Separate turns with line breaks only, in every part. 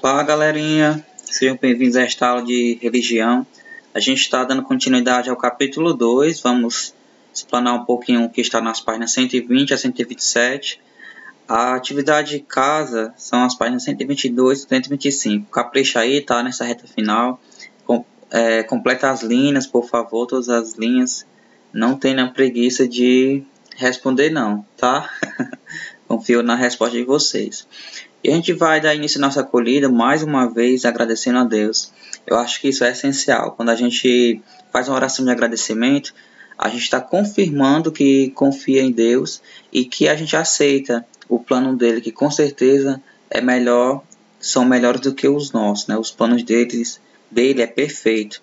Olá, galerinha, sejam bem-vindos a esta aula de religião. A gente está dando continuidade ao capítulo 2, vamos explanar um pouquinho o que está nas páginas 120 a 127. A atividade de casa são as páginas 122 e 125. Capricha aí, tá nessa reta final. Completa as linhas, por favor, todas as linhas. Não tenha preguiça de responder não, tá? Confio na resposta de vocês. E a gente vai dar início à nossa acolhida, mais uma vez, agradecendo a Deus. Eu acho que isso é essencial. Quando a gente faz uma oração de agradecimento, a gente está confirmando que confia em Deus e que a gente aceita o plano dele, que com certeza é melhor, são melhores do que os nossos, né? Os planos dele é perfeito.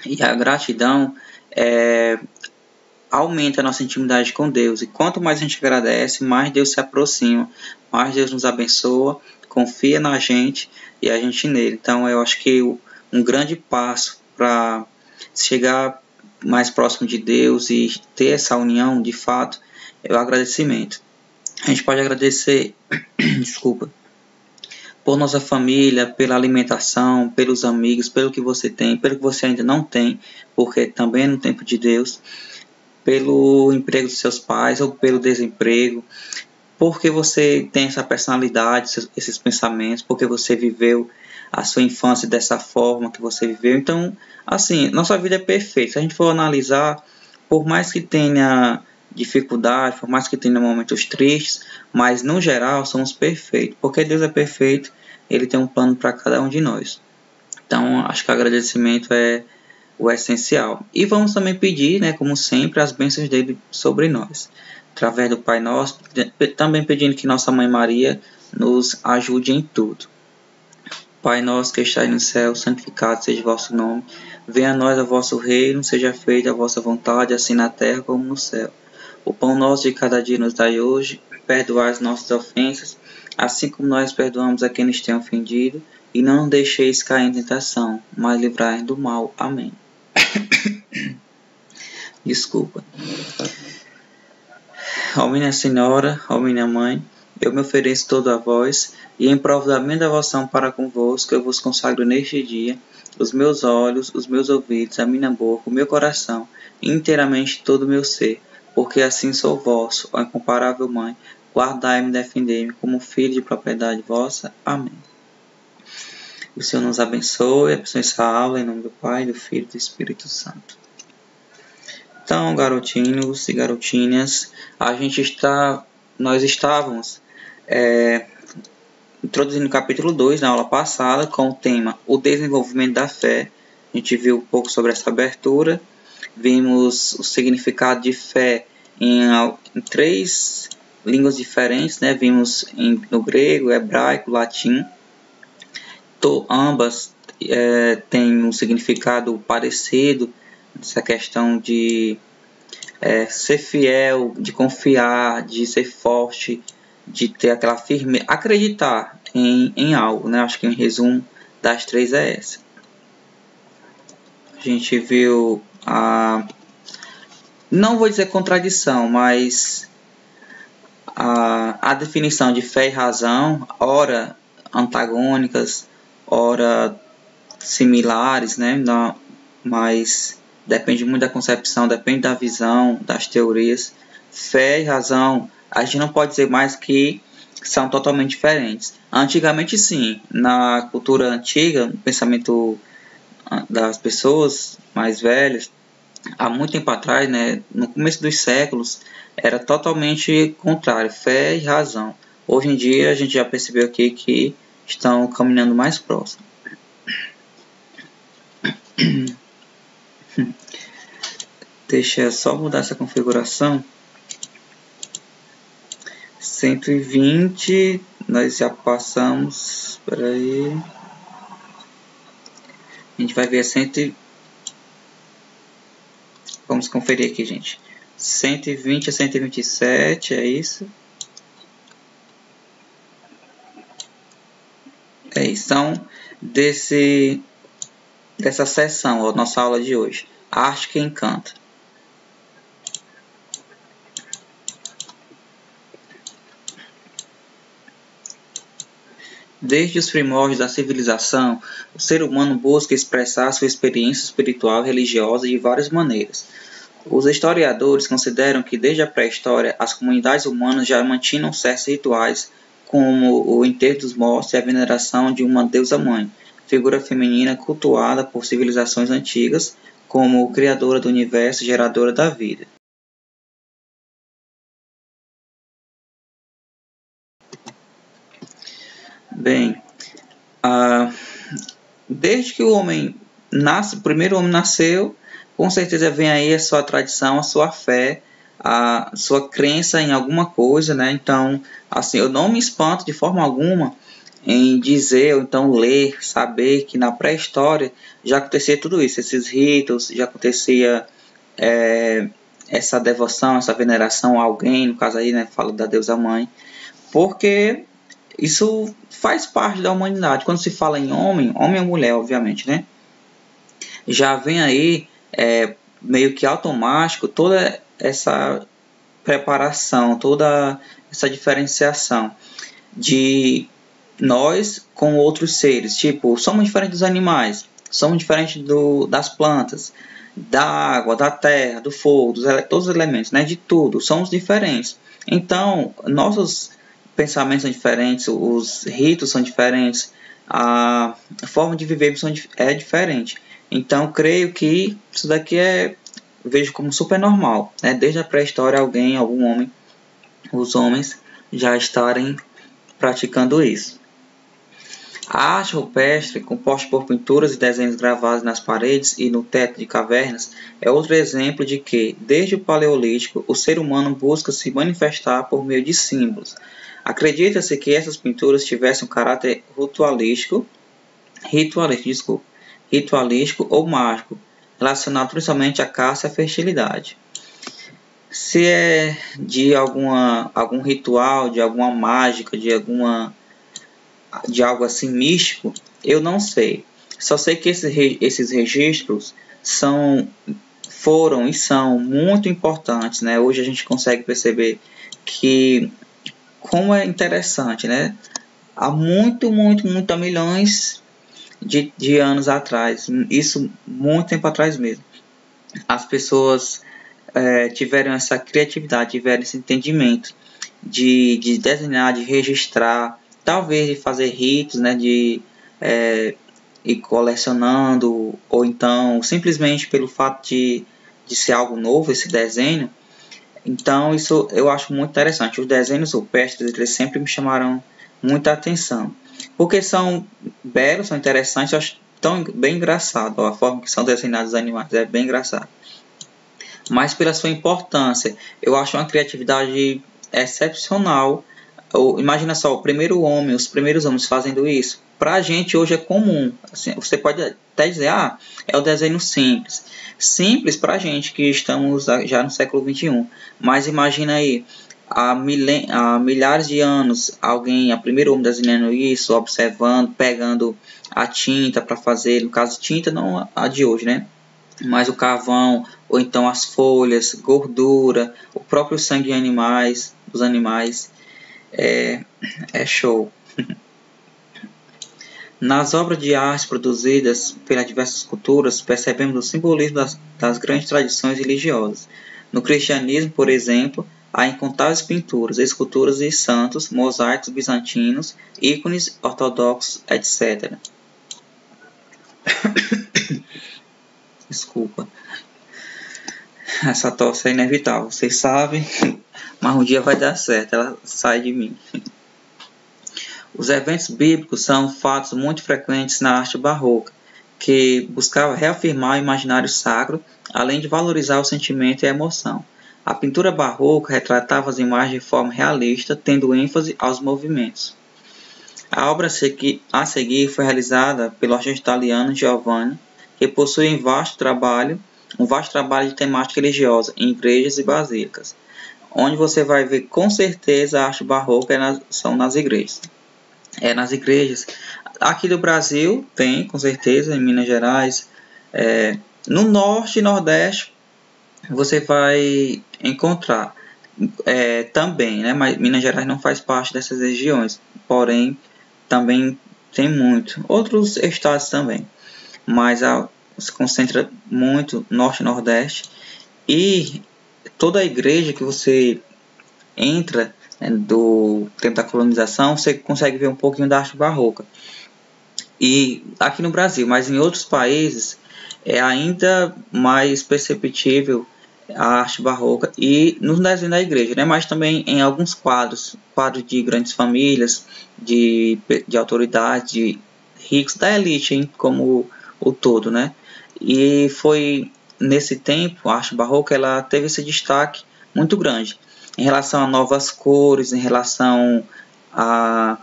E a gratidão aumenta a nossa intimidade com Deus. E quanto mais a gente agradece, mais Deus se aproxima, mais Deus nos abençoa, confia na gente e a gente nele. Então eu acho que um grande passo para chegar mais próximo de Deus e ter essa união de fato é o agradecimento. A gente pode agradecer, por nossa família, pela alimentação, pelos amigos, pelo que você tem, pelo que você ainda não tem, porque também é no tempo de Deus, pelo emprego dos seus pais ou pelo desemprego, porque você tem essa personalidade, esses pensamentos, porque você viveu a sua infância dessa forma que você viveu. Então, assim, nossa vida é perfeita. Se a gente for analisar, por mais que tenha dificuldade, por mais que tenha momentos tristes, mas no geral somos perfeitos, porque Deus é perfeito, Ele tem um plano para cada um de nós. Então, acho que o agradecimento é o essencial. E vamos também pedir, né, como sempre, as bênçãos dele sobre nós, através do Pai Nosso, também pedindo que Nossa Mãe Maria nos ajude em tudo. Pai nosso que estais no céu, santificado seja o vosso nome. Venha a nós o vosso reino, seja feita a vossa vontade, assim na terra como no céu. O pão nosso de cada dia nos dai hoje, perdoai as nossas ofensas, assim como nós perdoamos a quem nos tem ofendido, e não nos deixeis cair em tentação, mas livrai-nos do mal. Amém. Desculpa. Ó minha Senhora, ó minha Mãe, eu me ofereço todo a vós, e em prova da minha devoção para convosco, eu vos consagro neste dia os meus olhos, os meus ouvidos, a minha boca, o meu coração, e inteiramente todo o meu ser, porque assim sou vosso, ó incomparável Mãe, guardai-me e defendei-me como filho de propriedade vossa. Amém. O Senhor nos abençoe essa aula, em nome do Pai, do Filho e do Espírito Santo. Então, garotinhos e garotinhas, nós estávamos introduzindo o capítulo 2 na aula passada com o tema O Desenvolvimento da Fé. A gente viu um pouco sobre essa abertura, vimos o significado de fé em 3 línguas diferentes, né? Vimos no grego, hebraico, latim. Ambas têm um significado parecido, essa questão de ser fiel, de confiar, de ser forte, de ter aquela firmeza, acreditar em algo, né? Acho que em resumo das 3 é essa. A gente viu não vou dizer contradição, mas a definição de fé e razão, ora antagônicas, ora similares, né? Mas depende muito da concepção, depende da visão, das teorias. Fé e razão, a gente não pode dizer mais que são totalmente diferentes. Antigamente, sim, na cultura antiga, no pensamento das pessoas mais velhas, há muito tempo atrás, né, no começo dos séculos, era totalmente contrário, fé e razão. Hoje em dia, a gente já percebeu aqui que estão caminhando mais próximo. Deixa eu só mudar essa configuração. 120, nós já passamos, espera aí. A gente vai ver vamos conferir aqui, gente. 120 a 127, é isso? É isso. Então, dessa sessão, a nossa aula de hoje. Arte que encanta. Desde os primórdios da civilização, o ser humano busca expressar sua experiência espiritual e religiosa de várias maneiras. Os historiadores consideram que desde a pré-história as comunidades humanas já mantinham certos rituais, como o enterro dos mortos e a veneração de uma deusa-mãe, figura feminina cultuada por civilizações antigas como criadora do universo e geradora da vida. Bem, desde que o homem nasce, o primeiro homem nasceu, com certeza vem aí a sua tradição, a sua fé, a sua crença em alguma coisa, né? Então, assim, eu não me espanto de forma alguma em dizer ou então ler, saber que na pré-história já acontecia tudo isso, esses ritos, já acontecia essa devoção, essa veneração a alguém, no caso aí, né, fala da deusa mãe, porque isso faz parte da humanidade. Quando se fala em homem, homem ou mulher, obviamente, né? Já vem aí meio que automático toda essa preparação, toda essa diferenciação de nós com outros seres. Tipo, somos diferentes dos animais, somos diferentes das plantas, da água, da terra, do fogo, todos os elementos, né? De tudo, somos diferentes. Então, nossos pensamentos são diferentes, os ritos são diferentes, a forma de viver é diferente. Então, creio que isso daqui vejo como super normal, né? Desde a pré-história, algum homem, os homens já estarem praticando isso. A arte rupestre, composta por pinturas e desenhos gravados nas paredes e no teto de cavernas, é outro exemplo de que, desde o Paleolítico, o ser humano busca se manifestar por meio de símbolos. Acredita-se que essas pinturas tivessem um caráter ritualístico ou mágico, relacionado principalmente à caça e à fertilidade. Se é de algum ritual, de alguma mágica, de algo assim místico, eu não sei. Só sei que esses registros foram e são muito importantes, né? Hoje a gente consegue perceber que como é interessante, né? Há muito milhões de anos atrás, isso muito tempo atrás mesmo, as pessoas tiveram essa criatividade, tiveram esse entendimento de desenhar, de registrar, talvez de fazer ritos, né, de ir colecionando, ou então simplesmente pelo fato de ser algo novo, esse desenho. Então isso eu acho muito interessante. Os desenhos rupestres, eles sempre me chamaram muita atenção, porque são belos, são interessantes, eu acho bem engraçado, a forma que são desenhados os animais, é bem engraçado. Mas pela sua importância, eu acho uma criatividade excepcional. Imagina só, os primeiros homens fazendo isso. Para a gente hoje é comum. Assim, você pode até dizer, é o desenho simples. Simples para a gente que estamos já no século XXI. Mas imagina aí, há milhares de anos, a primeiro homem desenhando isso, observando, pegando a tinta para fazer, no caso tinta não a de hoje, né? Mas o carvão, ou então as folhas, gordura, o próprio sangue dos animais, é show. Nas obras de arte produzidas pelas diversas culturas, percebemos o simbolismo das grandes tradições religiosas. No cristianismo, por exemplo, há incontáveis pinturas, esculturas de santos, mosaicos bizantinos, ícones ortodoxos, etc. Desculpa. Essa tosse é inevitável, vocês sabem, mas um dia vai dar certo, ela sai de mim. Os eventos bíblicos são fatos muito frequentes na arte barroca, que buscava reafirmar o imaginário sacro, além de valorizar o sentimento e a emoção. A pintura barroca retratava as imagens de forma realista, tendo ênfase aos movimentos. A obra a seguir foi realizada pelo artista italiano Giovanni, que possui um vasto trabalho de temática religiosa em igrejas e basílicas. Onde você vai ver com certeza a arte barroca são nas igrejas. Nas igrejas. Aqui do Brasil tem, com certeza, em Minas Gerais. No Norte e Nordeste você vai encontrar também, né? Mas Minas Gerais não faz parte dessas regiões, porém também tem muito. Outros estados também, mas se concentra muito norte e nordeste. E toda a igreja que você entra, né, do tempo da colonização, você consegue ver um pouquinho da arte barroca. E aqui no Brasil, mas em outros países é ainda mais perceptível a arte barroca e nos desenhos da igreja, né? Mas também em alguns quadros de grandes famílias, de autoridades, de ricos, da elite, hein, como o todo, né? E foi nesse tempo, a arte barroca ela teve esse destaque muito grande em relação a novas cores, em relação a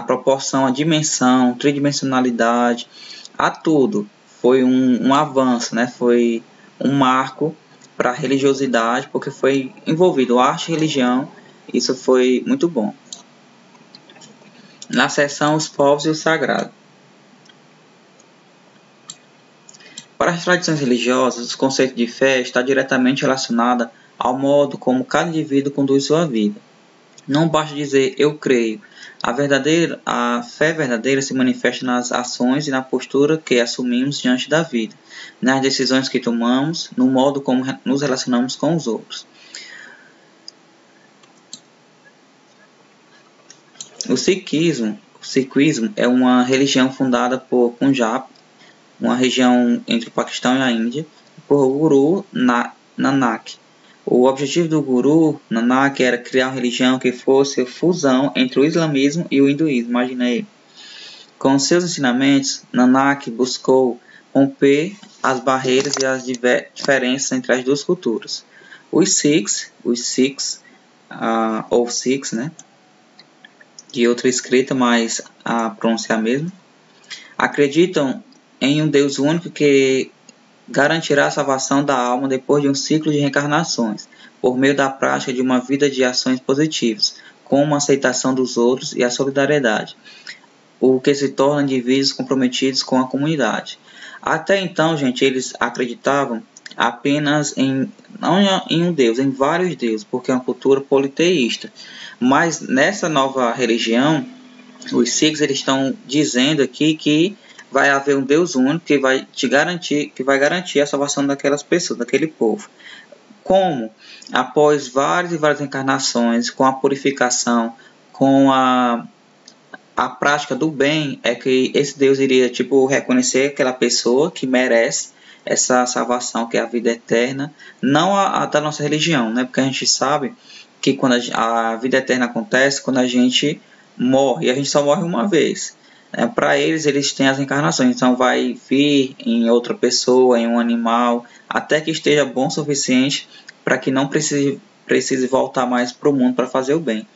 proporção, a dimensão, tridimensionalidade, a tudo. Foi um avanço, né? Foi um marco para a religiosidade, porque foi envolvido arte e religião. Isso foi muito bom. Na seção Os Povos e o Sagrado. Para as tradições religiosas, o conceito de fé está diretamente relacionado ao modo como cada indivíduo conduz sua vida. Não basta dizer eu creio. A fé verdadeira se manifesta nas ações e na postura que assumimos diante da vida, nas decisões que tomamos, no modo como nos relacionamos com os outros. O sikhismo é uma religião fundada por Punjab, uma região entre o Paquistão e a Índia, por Guru Nanak. O objetivo do Guru Nanak era criar uma religião que fosse a fusão entre o islamismo e o hinduísmo, imagina aí. Com seus ensinamentos, Nanak buscou romper as barreiras e as diferenças entre as duas culturas. Os Sikhs, ou Sikhs, né, de outra escrita, mas a pronúncia é a mesma, acreditam em um Deus único que garantirá a salvação da alma depois de um ciclo de reencarnações, por meio da prática de uma vida de ações positivas, como a aceitação dos outros e a solidariedade, o que se torna indivíduos comprometidos com a comunidade. Até então, gente, eles acreditavam apenas não em um Deus, em vários deuses, porque é uma cultura politeísta. Mas nessa nova religião, os Sikhs eles estão dizendo aqui que vai haver um Deus único que vai garantir a salvação daquelas pessoas, daquele povo. Como? Após várias e várias encarnações, com a purificação, com a prática do bem, é que esse Deus iria reconhecer aquela pessoa que merece essa salvação, que é a vida eterna, não a da nossa religião, né? Porque a gente sabe que quando a vida eterna acontece, quando a gente morre, e a gente só morre uma vez. Para eles têm as encarnações, então vai vir em outra pessoa, em um animal, até que esteja bom o suficiente para que não precise voltar mais para o mundo para fazer o bem.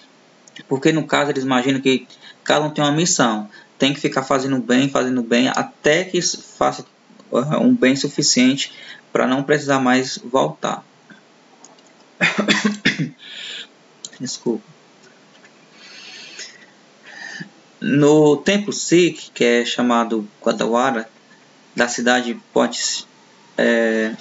Porque no caso eles imaginam que cada um tem uma missão, tem que ficar fazendo bem, até que faça um bem suficiente para não precisar mais voltar. Desculpa. No templo Sikh, que é chamado Gurdwara, da cidade de Pot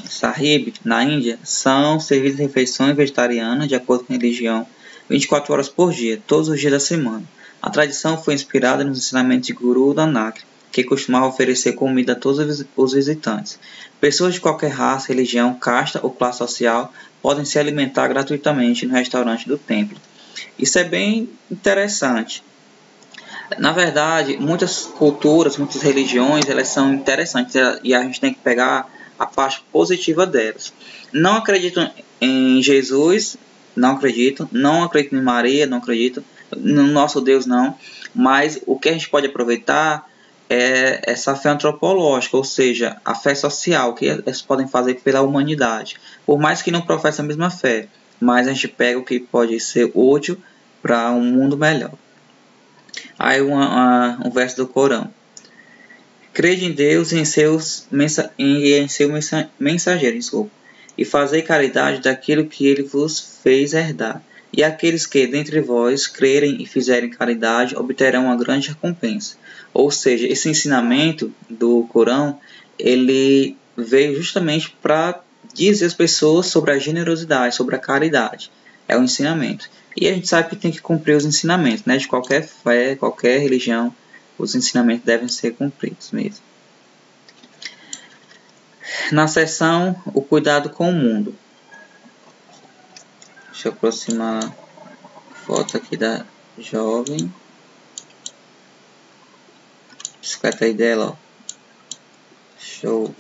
Sahib, na Índia, são servidas refeições vegetarianas, de acordo com a religião, 24 horas por dia, todos os dias da semana. A tradição foi inspirada nos ensinamentos de Guru Nanak, que costumava oferecer comida a todos os visitantes. Pessoas de qualquer raça, religião, casta ou classe social podem se alimentar gratuitamente no restaurante do templo. Isso é bem interessante. Na verdade, muitas culturas, muitas religiões, elas são interessantes e a gente tem que pegar a parte positiva delas. Não acreditam em Jesus, não acreditam em Maria, não acreditam, no nosso Deus não, mas o que a gente pode aproveitar é essa fé antropológica, ou seja, a fé social que eles podem fazer pela humanidade. Por mais que não professem a mesma fé, mas a gente pega o que pode ser útil para um mundo melhor. Aí um verso do Corão. Crede em Deus e em seu mensageiro, e fazei caridade daquilo que ele vos fez herdar. E aqueles que, dentre vós, crerem e fizerem caridade, obterão uma grande recompensa. Ou seja, esse ensinamento do Corão, ele veio justamente para dizer às pessoas sobre a generosidade, sobre a caridade. É um ensinamento. E a gente sabe que tem que cumprir os ensinamentos, né, de qualquer fé, qualquer religião. os ensinamentos devem ser cumpridos mesmo. Na seção o cuidado com o mundo. Deixa eu aproximar a foto aqui da jovem. Bicicleta aí dela, ó. Show.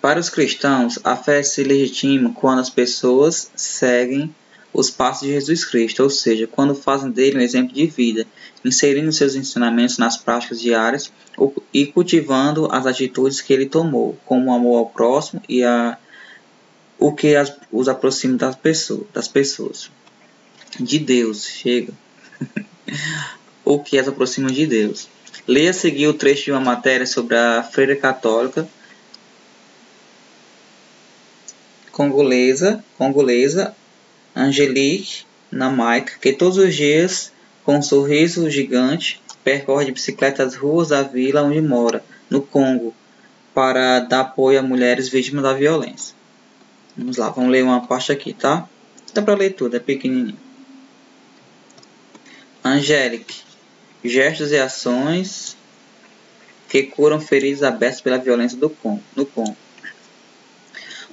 Para os cristãos, a fé se legitima quando as pessoas seguem os passos de Jesus Cristo, ou seja, quando fazem dele um exemplo de vida, inserindo seus ensinamentos nas práticas diárias e cultivando as atitudes que ele tomou, como o amor ao próximo e o que os aproxima das pessoas. De Deus, chega. O que as aproxima de Deus. Leia a seguir o trecho de uma matéria sobre a freira católica congolesa Angelique Namaika, que todos os dias, com um sorriso gigante, percorre de bicicleta as ruas da vila onde mora, no Congo, para dar apoio a mulheres vítimas da violência. Vamos lá, vamos ler uma parte aqui, tá? Dá para ler tudo, é pequenininho. Angelique, gestos e ações que curam feridas abertas pela violência no Congo.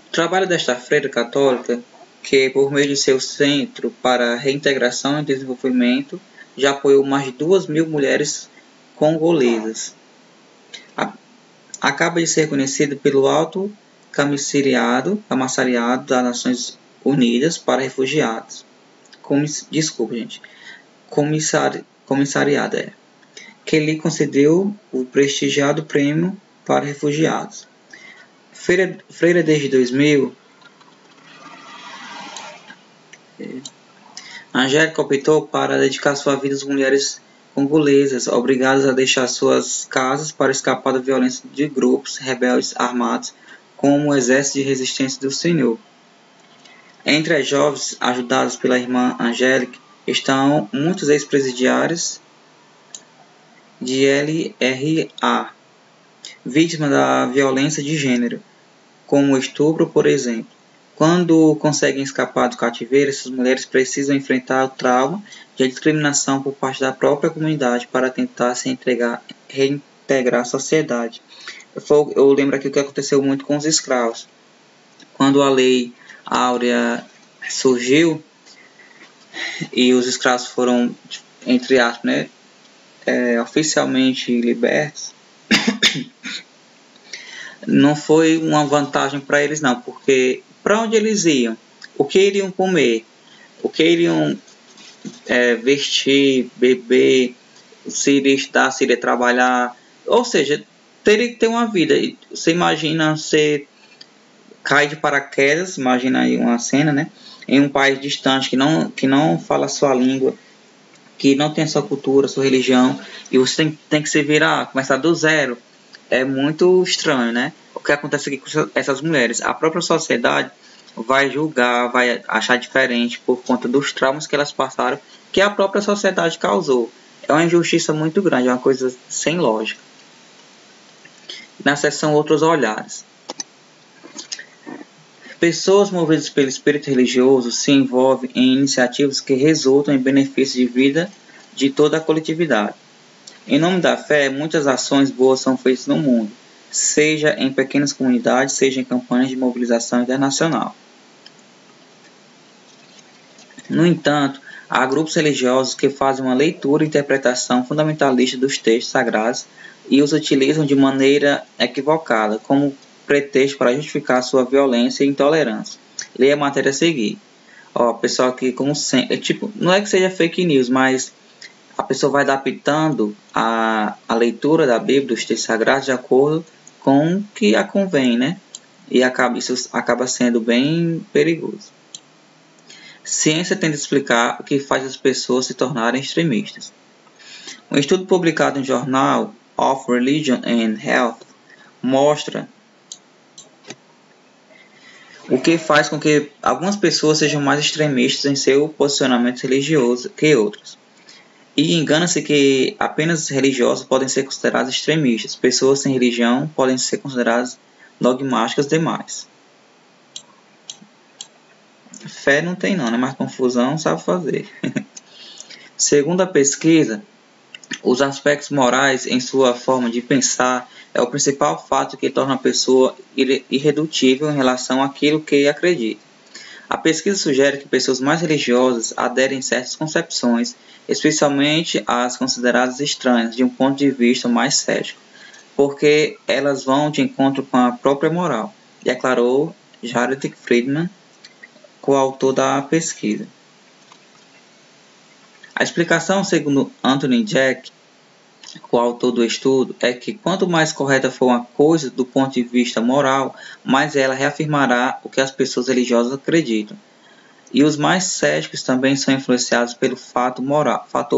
O trabalho desta freira católica, que por meio de seu Centro para a Reintegração e Desenvolvimento, já apoiou mais de 2.000 mulheres congolesas. Acaba de ser conhecido pelo Alto Comissariado das Nações Unidas para Refugiados. Comissariado, que lhe concedeu o prestigiado Prêmio para Refugiados. Freira desde 2000, Angélica optou para dedicar sua vida às mulheres congolesas, obrigadas a deixar suas casas para escapar da violência de grupos rebeldes armados, como o Exército de Resistência do Senhor. Entre as jovens ajudadas pela irmã Angélica estão muitos ex-presidiários de LRA, vítimas da violência de gênero, como o estupro, por exemplo. Quando conseguem escapar do cativeiro, essas mulheres precisam enfrentar o trauma de discriminação por parte da própria comunidade para tentar se reintegrar à sociedade. Eu lembro aqui o que aconteceu muito com os escravos. Quando a Lei Áurea surgiu e os escravos foram, entre aspas, oficialmente libertos, não foi uma vantagem para eles não, porque para onde eles iam? O que iriam comer? O que iriam vestir, beber? Se iria estudar, se iria trabalhar? Ou seja, teria que ter uma vida. Você imagina, você cai de paraquedas, imagina aí uma cena, né? Em um país distante que não fala a sua língua, que não tem a sua cultura, a sua religião, e você tem que se virar, começar do zero. É muito estranho, né? O que acontece aqui com essas mulheres? A própria sociedade vai julgar, vai achar diferente por conta dos traumas que elas passaram, que a própria sociedade causou. É uma injustiça muito grande, é uma coisa sem lógica. Na seção Outros Olhares. Pessoas movidas pelo espírito religioso se envolvem em iniciativas que resultam em benefícios de vida de toda a coletividade. Em nome da fé, muitas ações boas são feitas no mundo, seja em pequenas comunidades, seja em campanhas de mobilização internacional. No entanto, há grupos religiosos que fazem uma leitura e interpretação fundamentalista dos textos sagrados e os utilizam de maneira equivocada, como pretexto para justificar sua violência e intolerância. Leia a matéria a seguir. Pessoal, que como sempre, não é que seja fake news, mas a pessoa vai adaptando a leitura da Bíblia, dos textos sagrados, de acordo com o que a convém, né? E isso acaba sendo bem perigoso. Ciência tenta explicar o que faz as pessoas se tornarem extremistas. Um estudo publicado no jornal of Religion and Health mostra o que faz com que algumas pessoas sejam mais extremistas em seu posicionamento religioso que outras. E engana-se que apenas religiosos podem ser considerados extremistas. Pessoas sem religião podem ser consideradas dogmáticas demais. Fé não tem não, né? Mas confusão sabe fazer. Segundo a pesquisa, os aspectos morais em sua forma de pensar é o principal fato que torna a pessoa irredutível em relação àquilo que acredita. A pesquisa sugere que pessoas mais religiosas aderem a certas concepções, especialmente as consideradas estranhas de um ponto de vista mais cético, porque elas vão de encontro com a própria moral, declarou Jared Friedman, coautor da pesquisa. A explicação, segundo Anthony Jack, coautor do estudo, é que quanto mais correta for uma coisa do ponto de vista moral, mais ela reafirmará o que as pessoas religiosas acreditam. E os mais céticos também são influenciados pelo fator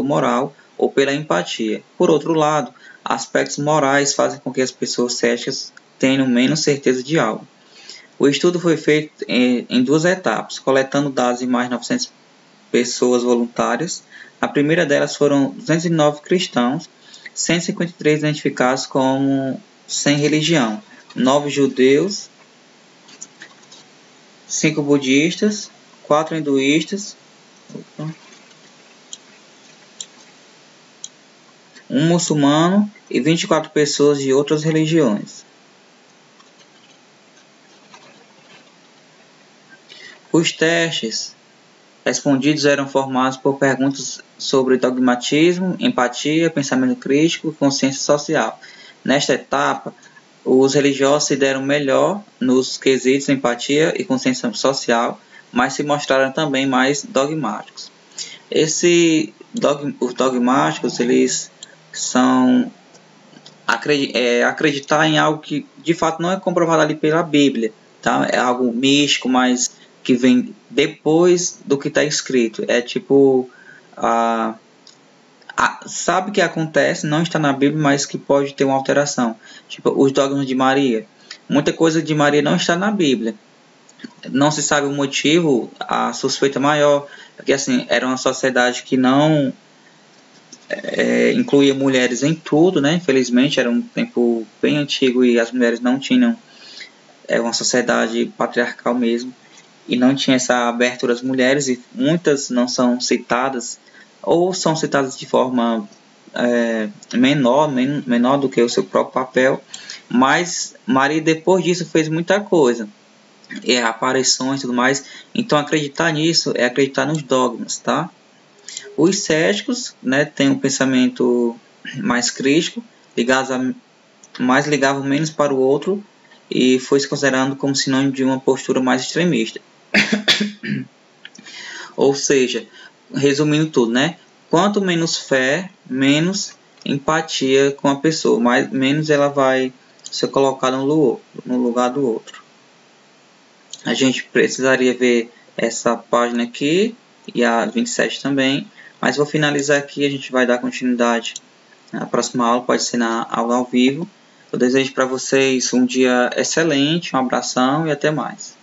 moral ou pela empatia. Por outro lado, aspectos morais fazem com que as pessoas céticas tenham menos certeza de algo. O estudo foi feito em 2 etapas, coletando dados de mais de 900 pessoas voluntárias. A primeira delas foram 209 cristãos, 153 identificados como sem religião, 9 judeus, 5 budistas, 4 hinduístas, 1 muçulmano e 24 pessoas de outras religiões. Os testes respondidos eram formados por perguntas sobre dogmatismo, empatia, pensamento crítico e consciência social. Nesta etapa, os religiosos se deram melhor nos quesitos empatia e consciência social, mas se mostraram também mais dogmáticos. Os dogmáticos, eles são acreditar em algo que de fato não é comprovado ali pela Bíblia, tá? É algo místico, mas que vem depois do que está escrito. É tipo, sabe que acontece, não está na Bíblia, mas que pode ter uma alteração. Tipo, os dogmas de Maria. Muita coisa de Maria não está na Bíblia. Não se sabe o motivo, a suspeita maior, porque assim, era uma sociedade que não incluía mulheres em tudo, né? Infelizmente, era um tempo bem antigo e as mulheres não tinham, uma sociedade patriarcal mesmo, e não tinha essa abertura às mulheres, e muitas não são citadas, ou são citadas de forma menor do que o seu próprio papel, mas Maria depois disso fez muita coisa, aparições e tudo mais. Então acreditar nisso é acreditar nos dogmas, tá? Os céticos, né, têm um pensamento mais crítico, mais ligavam menos para o outro, e foi se considerando como sinônimo de uma postura mais extremista. Ou seja, resumindo tudo, né? Quanto menos fé, menos empatia com a pessoa, menos ela vai ser colocada no lugar do outro. A gente precisaria ver essa página aqui e a 27 também, mas vou finalizar aqui. A gente vai dar continuidade na próxima aula, pode ser na aula ao vivo. Eu desejo para vocês um dia excelente, um abração e até mais.